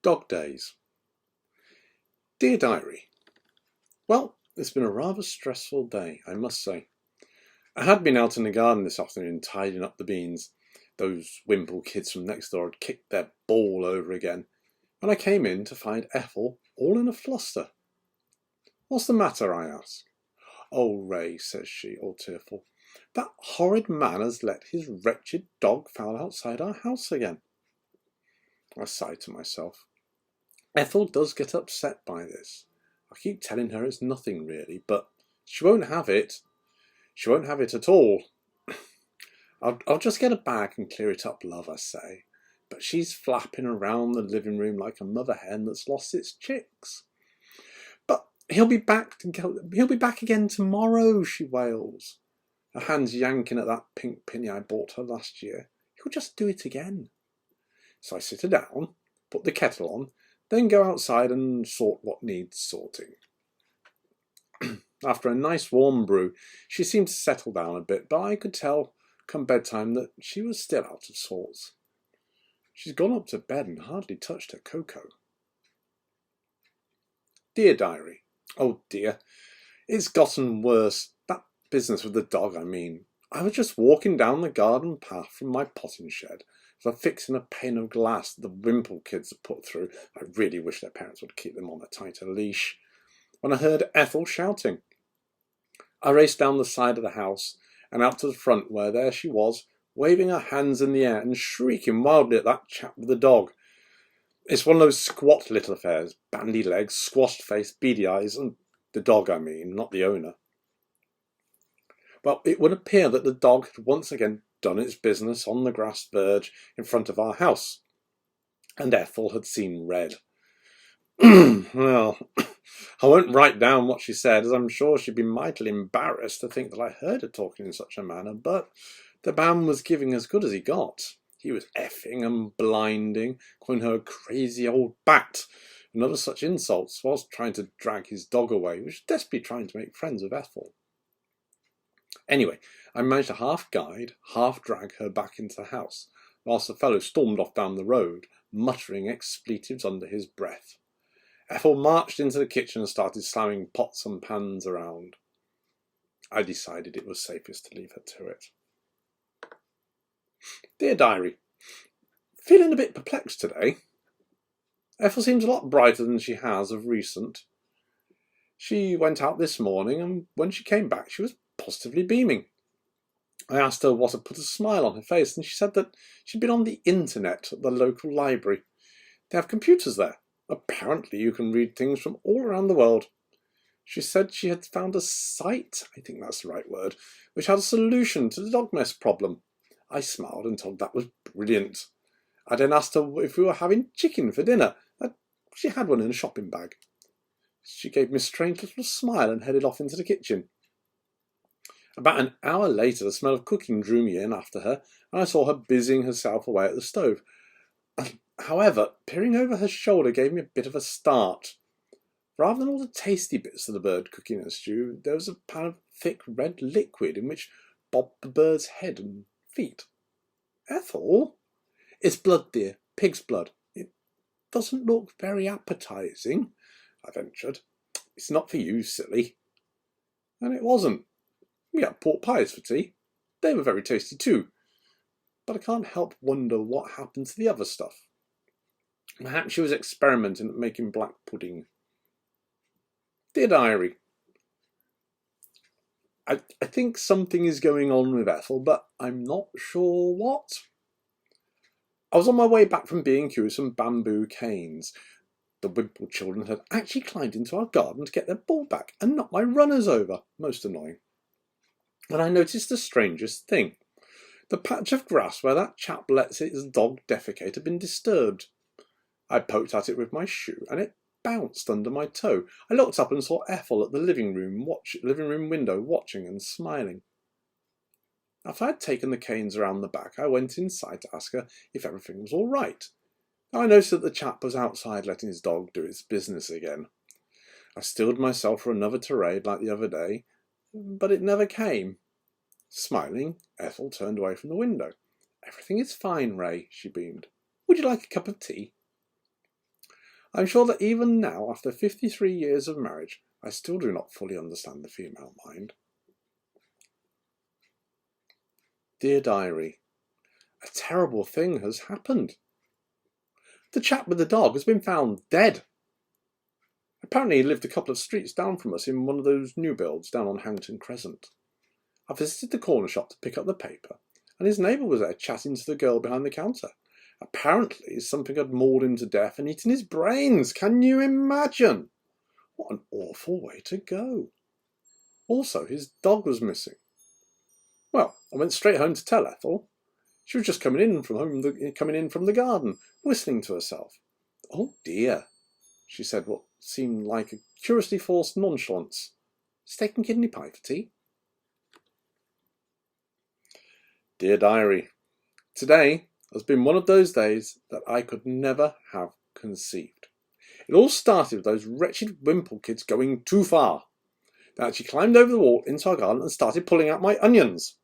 Dog days. Dear Diary, well, it's been a rather stressful day, I must say. I had been out in the garden this afternoon tidying up the beans. Those Wimple kids from next door had kicked their ball over again, and I came in to find Ethel all in a fluster. "What's the matter?" I asked. "Oh, Ray," says she, all tearful, "that horrid man has let his wretched dog foul outside our house again." I sighed to myself. Ethel does get upset by this. I keep telling her it's nothing really, but she won't have it. She won't have it at all. I'll just get a bag and clear it up, love, I say. But she's flapping around the living room like a mother hen that's lost its chicks. "But he'll be back again tomorrow," she wails, her hands yanking at that pink pinny I bought her last year. "He'll just do it again." So I sit her down, put the kettle on, then go outside and sort what needs sorting. After a nice warm brew, she seemed to settle down a bit, but I could tell come bedtime that she was still out of sorts. She's gone up to bed and hardly touched her cocoa. Dear Diary, oh dear, it's gotten worse. That business with the dog, I mean. I was just walking down the garden path from my potting shed for fixing a pane of glass that the Wimple kids had put through. I really wish their parents would keep them on a tighter leash. When I heard Ethel shouting, I raced down the side of the house and out to the front where there she was, waving her hands in the air and shrieking wildly at that chap with the dog. It's one of those squat little affairs, bandy legs, squashed face, beady eyes, and the dog, I mean, not the owner. Well, it would appear that the dog had once again done its business on the grass verge in front of our house, and Ethel had seen red. Well, I won't write down what she said, as I'm sure she'd be mightily embarrassed to think that I heard her talking in such a manner, but the man was giving as good as he got. He was effing and blinding, calling her a crazy old bat, and other such insults, whilst trying to drag his dog away, which was desperately trying to make friends with Ethel. Anyway, I managed to half guide, half drag her back into the house, whilst the fellow stormed off down the road, muttering expletives under his breath. Ethel marched into the kitchen and started slamming pots and pans around. I decided it was safest to leave her to it. Dear Diary, feeling a bit perplexed today. Ethel seems a lot brighter than she has of recent. She went out this morning, and when she came back she was positively beaming. I asked her what had put a smile on her face, and she said that she'd been on the internet at the local library. They have computers there. Apparently you can read things from all around the world. She said she had found a site, I think that's the right word, which had a solution to the dog mess problem. I smiled and told that was brilliant. I then asked her if we were having chicken for dinner. She had one in a shopping bag. She gave me a strange little smile and headed off into the kitchen. About an hour later, the smell of cooking drew me in after her, and I saw her busying herself away at the stove. However, peering over her shoulder gave me a bit of a start. Rather than all the tasty bits of the bird cooking and stew, there was a pan of thick red liquid in which bobbed the bird's head and feet. "Ethel?" "It's blood, dear, pig's blood. It doesn't look very appetising," I ventured. "It's not for you, silly." And it wasn't. We had pork pies for tea. They were very tasty too. But I can't help wonder what happened to the other stuff. Perhaps she was experimenting at making black pudding. Dear Diary, I think something is going on with Ethel, but I'm not sure what. I was on my way back from B&Q with some bamboo canes. The Wimple children had actually climbed into our garden to get their ball back and knocked my runners over. Most annoying. And I noticed the strangest thing. The patch of grass where that chap lets his dog defecate had been disturbed. I poked at it with my shoe and it bounced under my toe. I looked up and saw Ethel at the living room window watching and smiling. After I had taken the canes around the back, I went inside to ask her if everything was all right. I noticed that the chap was outside letting his dog do its business again. I steeled myself for another tirade like the other day, but it never came. Smiling, Ethel turned away from the window. "Everything is fine, Ray," she beamed. "Would you like a cup of tea?" I'm sure that even now, after 53 years of marriage, I still do not fully understand the female mind. Dear Diary, a terrible thing has happened. The chap with the dog has been found dead. Apparently he lived a couple of streets down from us in one of those new builds down on Hangton Crescent. I visited the corner shop to pick up the paper, and his neighbour was there chatting to the girl behind the counter. Apparently something had mauled him to death and eaten his brains. Can you imagine? What an awful way to go. Also, his dog was missing. Well, I went straight home to tell Ethel. She was just coming in from the garden, whistling to herself. Oh dear, she said what seemed like a curiously forced nonchalance. Steak and kidney pie for tea? Dear Diary, today has been one of those days that I could never have conceived. It all started with those wretched Wimple kids going too far. They actually climbed over the wall into our garden and started pulling out my onions.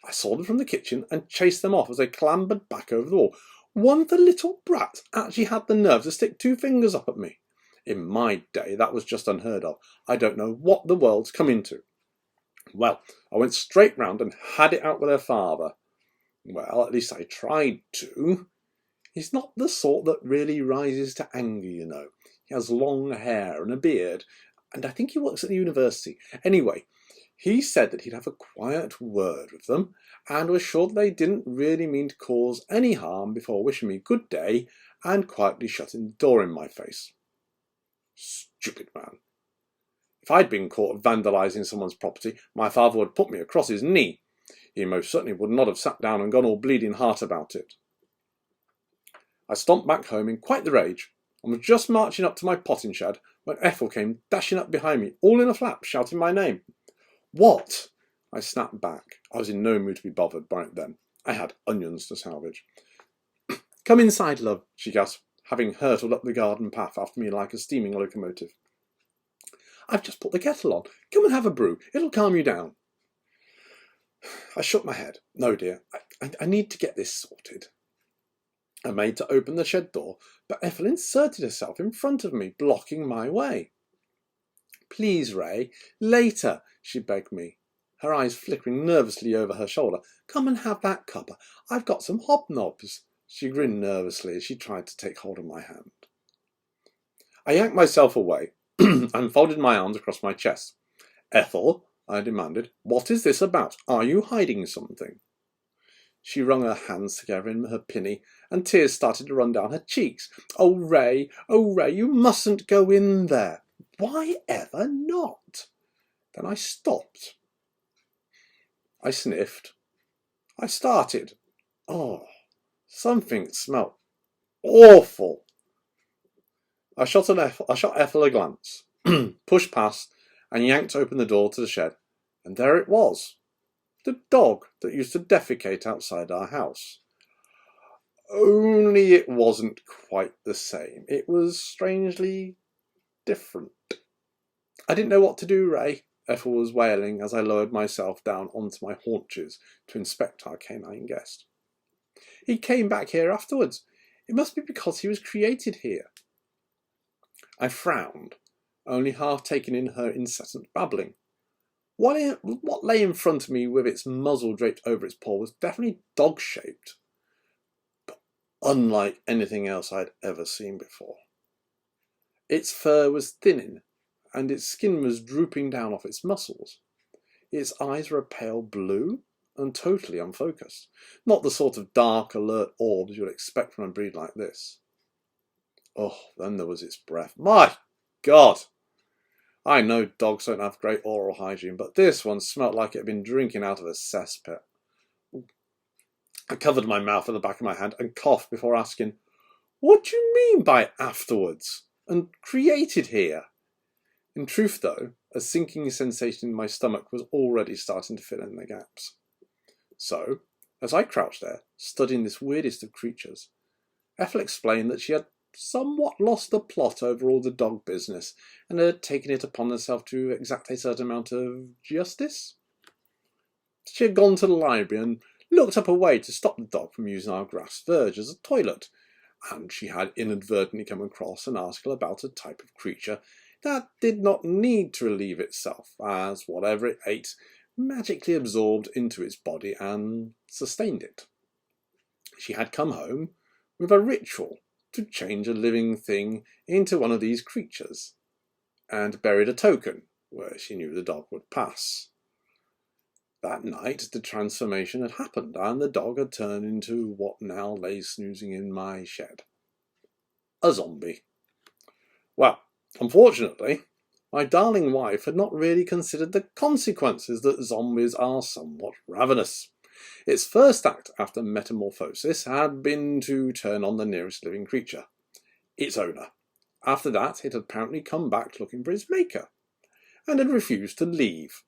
I saw them from the kitchen and chased them off as they clambered back over the wall. One of the little brats actually had the nerve to stick 2 fingers up at me. In my day, that was just unheard of. I don't know what the world's come into. Well, I went straight round and had it out with her father. Well, at least I tried to. He's not the sort that really rises to anger, you know. He has long hair and a beard, and I think he works at the university. Anyway, he said that he'd have a quiet word with them, and was sure that they didn't really mean to cause any harm before wishing me good day and quietly shutting the door in my face. Stupid man. If I'd been caught vandalising someone's property, my father would put me across his knee. He most certainly would not have sat down and gone all bleeding heart about it. I stomped back home in quite the rage, and was just marching up to my potting shed when Ethel came dashing up behind me, all in a flap, shouting my name. What? I snapped back. I was in no mood to be bothered by it then. I had onions to salvage. Come inside, love, she gasped, having hurtled up the garden path after me like a steaming locomotive. I've just put the kettle on. Come and have a brew. It'll calm you down. I shook my head. No, dear. I need to get this sorted. I made to open the shed door, but Ethel inserted herself in front of me, blocking my way. Please, Ray, later, she begged me, her eyes flickering nervously over her shoulder. Come and have that cuppa. I've got some hobnobs. She grinned nervously as she tried to take hold of my hand. I yanked myself away and folded my arms across my chest. Ethel, I demanded, what is this about? Are you hiding something? She wrung her hands together in her pinny, and tears started to run down her cheeks. Oh, Ray, you mustn't go in there. Why ever not? Then I stopped. I sniffed. I started. Oh, something smelt awful. I shot Ethel a glance, pushed past, and yanked open the door to the shed, and there it was. The dog that used to defecate outside our house. Only it wasn't quite the same. It was strangely different. I didn't know what to do, Ray, Ethel was wailing as I lowered myself down onto my haunches to inspect our canine guest. He came back here afterwards. It must be because he was created here. I frowned, only half taking in her incessant babbling. What lay in front of me with its muzzle draped over its paw was definitely dog-shaped, but unlike anything else I'd ever seen before. Its fur was thinning, and its skin was drooping down off its muscles. Its eyes were a pale blue and totally unfocused, not the sort of dark, alert orbs you'd expect from a breed like this. Oh, then there was its breath. My God! I know dogs don't have great oral hygiene, but this one smelt like it had been drinking out of a cesspit. I covered my mouth with the back of my hand and coughed before asking, What do you mean by afterwards? And created here? In truth, though, a sinking sensation in my stomach was already starting to fill in the gaps. So, as I crouched there, studying this weirdest of creatures, Ethel explained that she had somewhat lost the plot over all the dog business and had taken it upon herself to exact a certain amount of justice. She had gone to the library and looked up a way to stop the dog from using our grass verge as a toilet, and she had inadvertently come across an article about a type of creature that did not need to relieve itself, as whatever it ate magically absorbed into its body and sustained it. She had come home with a ritual to change a living thing into one of these creatures, and buried a token where she knew the dog would pass. That night the transformation had happened, and the dog had turned into what now lay snoozing in my shed. A zombie. Well, unfortunately, my darling wife had not really considered the consequences that zombies are somewhat ravenous. Its first act after metamorphosis had been to turn on the nearest living creature, its owner. After that, it had apparently come back looking for its maker, and had refused to leave.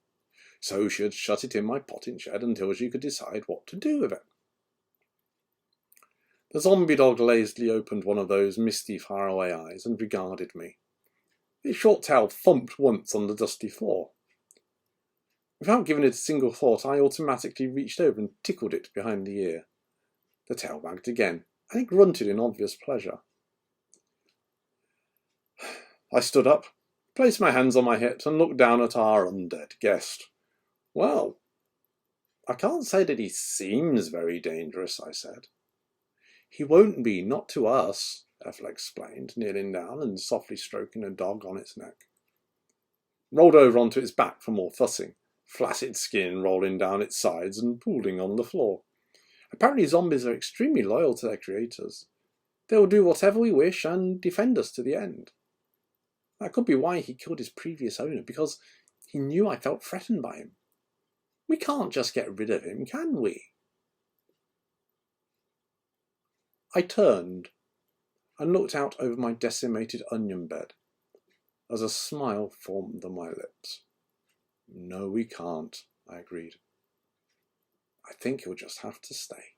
So she had shut it in my potting shed until she could decide what to do with it. The zombie dog lazily opened one of those misty faraway eyes and regarded me. Its short tail thumped once on the dusty floor. Without giving it a single thought, I automatically reached over and tickled it behind the ear. The tail wagged again, and it grunted in obvious pleasure. I stood up, placed my hands on my hips, and looked down at our undead guest. Well, I can't say that he seems very dangerous, I said. He won't be, not to us, Ethel explained, kneeling down and softly stroking a dog on its neck. Rolled over onto its back for more fussing, flaccid skin rolling down its sides and pooling on the floor. Apparently zombies are extremely loyal to their creators. They will do whatever we wish and defend us to the end. That could be why he killed his previous owner, because he knew I felt threatened by him. We can't just get rid of him, can we? I turned and looked out over my decimated onion bed as a smile formed on my lips. No, we can't, I agreed. I think he'll just have to stay.